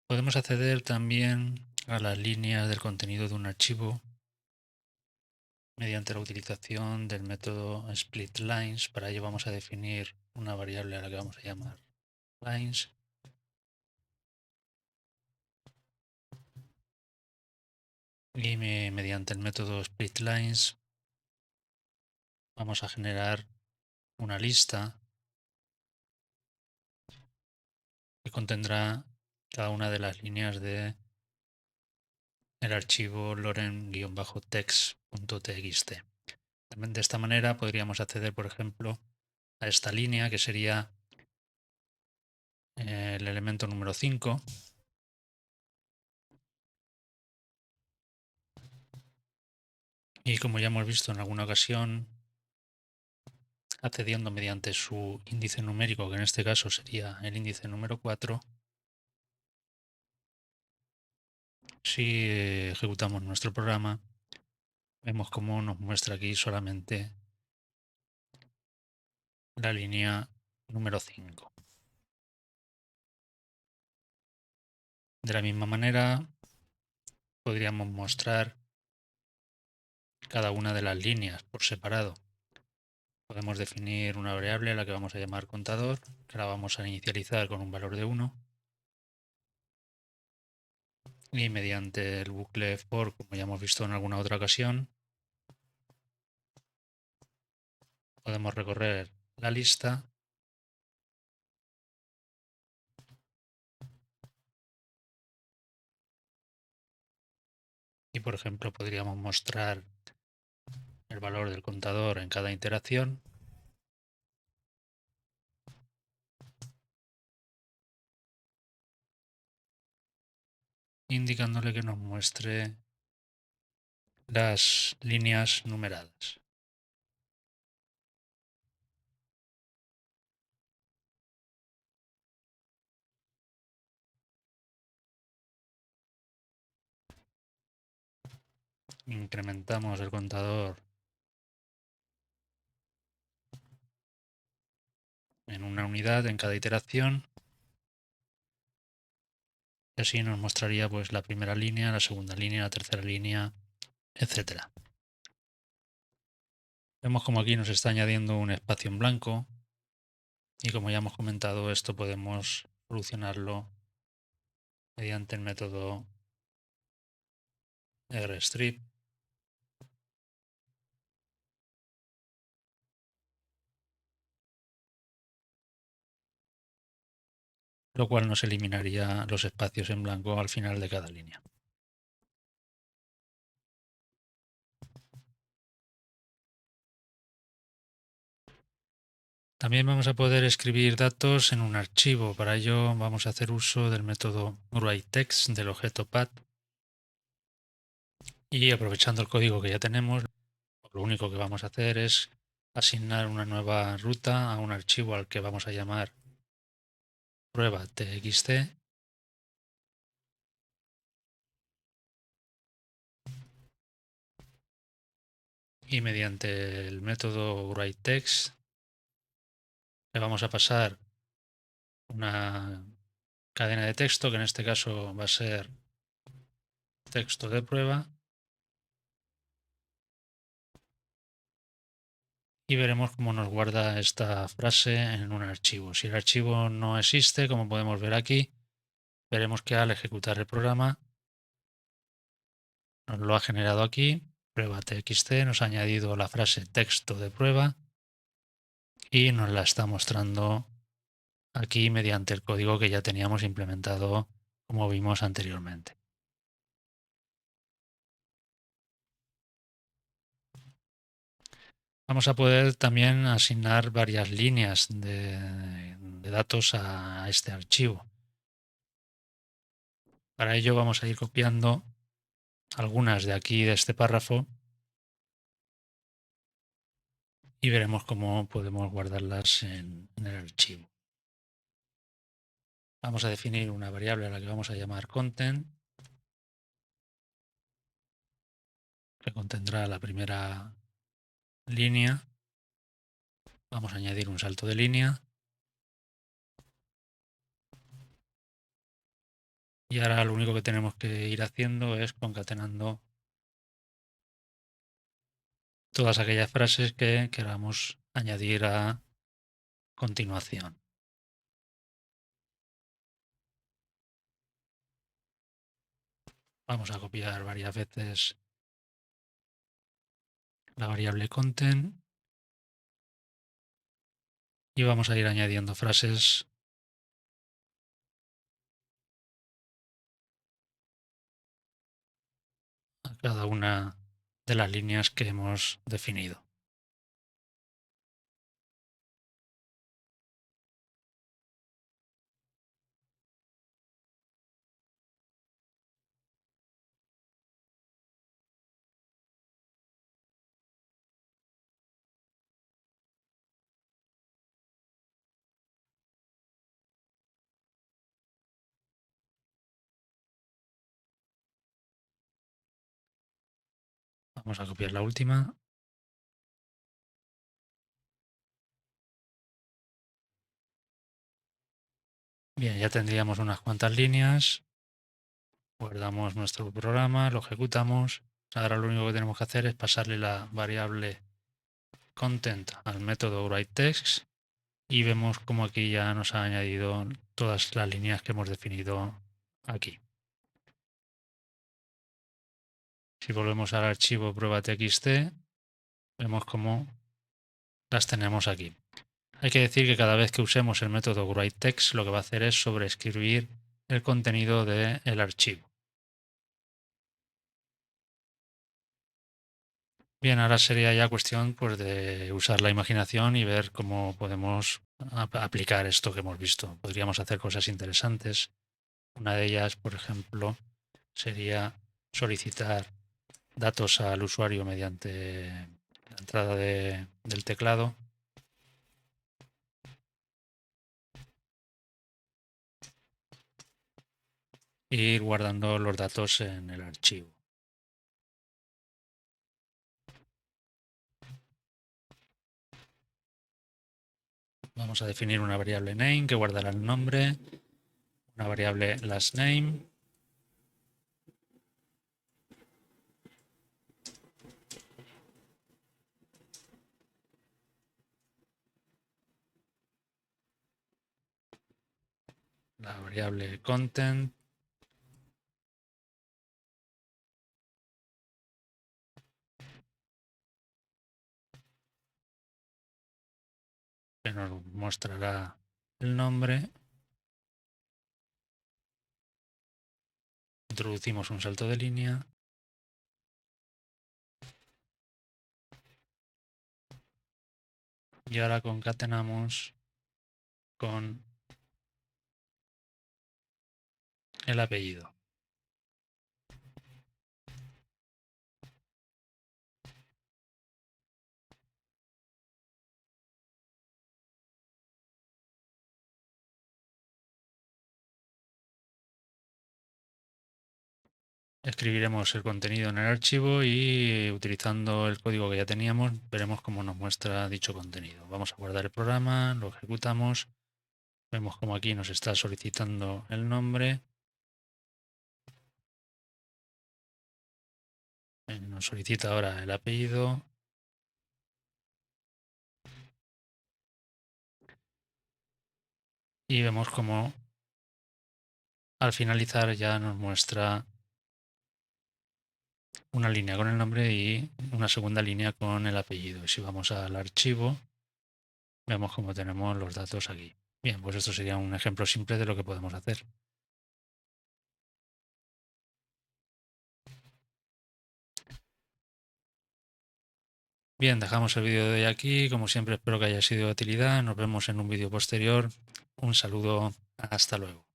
Podemos acceder también a las líneas del contenido de un archivo mediante la utilización del método splitlines. Para ello vamos a definir una variable a la que vamos a llamar lines. Y mediante el método splitlines vamos a generar una lista que contendrá cada una de las líneas de el archivo loren-text.txt. De esta manera podríamos acceder, por ejemplo, a esta línea que sería el elemento número 5. Y como ya hemos visto en alguna ocasión, accediendo mediante su índice numérico, que en este caso sería el índice número 4, si ejecutamos nuestro programa, vemos cómo nos muestra aquí solamente la línea número 5. De la misma manera, podríamos mostrar cada una de las líneas por separado. Podemos definir una variable a la que vamos a llamar contador, que la vamos a inicializar con un valor de 1. Y mediante el bucle for, como ya hemos visto en alguna otra ocasión, podemos recorrer la lista y, por ejemplo, podríamos mostrar el valor del contador en cada iteración, indicándole que nos muestre las líneas numeradas. Incrementamos el contador en una unidad en cada iteración y así nos mostraría pues la primera línea, la segunda línea, la tercera línea, etcétera. Vemos como aquí nos está añadiendo un espacio en blanco y, como ya hemos comentado, esto podemos solucionarlo mediante el método rstrip, lo cual nos eliminaría los espacios en blanco al final de cada línea. También vamos a poder escribir datos en un archivo. Para ello vamos a hacer uso del método writeText del objeto path y, aprovechando el código que ya tenemos, lo único que vamos a hacer es asignar una nueva ruta a un archivo al que vamos a llamar prueba.txt y mediante el método writeText le vamos a pasar una cadena de texto, que en este caso va a ser texto de prueba, y veremos cómo nos guarda esta frase en un archivo. Si el archivo no existe, como podemos ver aquí, veremos que al ejecutar el programa nos lo ha generado aquí, prueba.txt, nos ha añadido la frase texto de prueba y nos la está mostrando aquí mediante el código que ya teníamos implementado, como vimos anteriormente. Vamos a poder también asignar varias líneas de datos a este archivo. Para ello vamos a ir copiando algunas de aquí de este párrafo y veremos cómo podemos guardarlas en el archivo. Vamos a definir una variable a la que vamos a llamar content, que contendrá la primera línea. Vamos a añadir un salto de línea Y ahora lo único que tenemos que ir haciendo es concatenando todas aquellas frases que queramos añadir a continuación. Vamos a copiar varias veces la variable content y vamos a ir añadiendo frases a cada una de las líneas que hemos definido. Vamos a copiar la última. Bien, ya tendríamos unas cuantas líneas. Guardamos nuestro programa, lo ejecutamos. Ahora lo único que tenemos que hacer es pasarle la variable content al método writeText y vemos como aquí ya nos ha añadido todas las líneas que hemos definido aquí. Si volvemos al archivo prueba.txt, vemos cómo las tenemos aquí. Hay que decir que cada vez que usemos el método writeText, lo que va a hacer es sobreescribir el contenido del archivo. Bien, ahora sería ya cuestión pues, de usar la imaginación y ver cómo podemos aplicar esto que hemos visto. Podríamos hacer cosas interesantes. Una de ellas, por ejemplo, sería solicitar datos al usuario mediante la entrada del teclado. E ir guardando los datos en el archivo. Vamos a definir una variable name que guardará el nombre, una variable lastName, la variable content, que nos mostrará el nombre. Introducimos un salto de línea. Y ahora concatenamos con el apellido. Escribiremos el contenido en el archivo y utilizando el código que ya teníamos veremos cómo nos muestra dicho contenido. Vamos a guardar el programa, lo ejecutamos, vemos como aquí nos está solicitando el nombre, nos solicita ahora el apellido y vemos como al finalizar ya nos muestra una línea con el nombre y una segunda línea con el apellido. Y si vamos al archivo, vemos cómo tenemos los datos aquí. Bien, pues esto sería un ejemplo simple de lo que podemos hacer. Bien, dejamos el vídeo de hoy aquí. Como siempre, espero que haya sido de utilidad. Nos vemos en un vídeo posterior. Un saludo. Hasta luego.